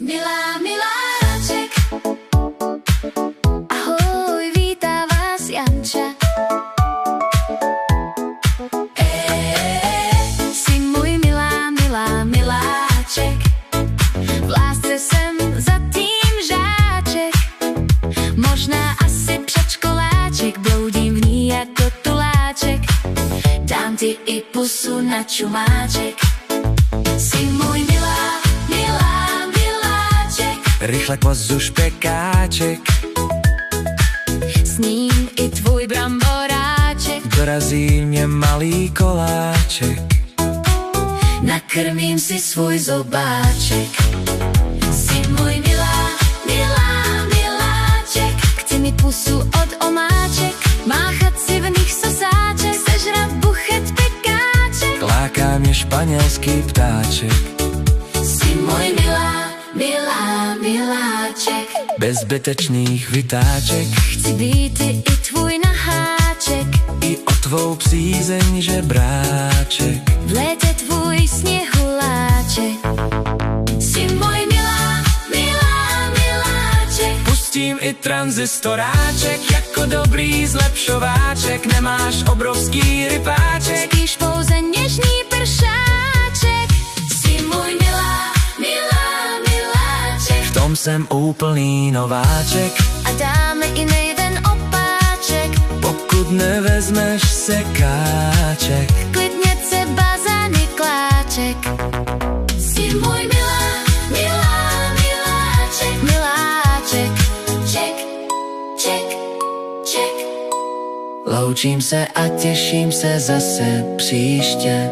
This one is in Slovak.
Milá, miláček, ahoj, vítá vás Janča. Si můj milá, miláček, v lásce jsem zatím žáček, možná asi předškoláček, bloudím v ní jako tuláček, dám ti i pusu na čumáček. Si můj miláček, rýchle kvozu špekáček, s ním i tvůj bramboráček, dorazí mě malý koláček. nakrmím si svůj zobáček. Si můj miláček, chci mít pusu od omáček, máchat si v nich sosáček, sežrat buchet pekáček. Láká mě španělský ptáček, Si můj miláček, bez zbytečných vytáček, chci být i tvůj naháček, i o tvou přízeň žebráček. v létě tvůj sněhuláček. Si můj miláček, Pustím i tranzistoráček, jako dobrý zlepšováček, nemáš obrovský rypáček. spíš pouze něžný pršáček. Si můj miláček, V tom jsem úplný nováček, a dáme i nejden opáček, pokud nevezmeš sekáček. klidně třeba za Nikláček. Si můj miláček, ček. Loučím se a těším se zase příště.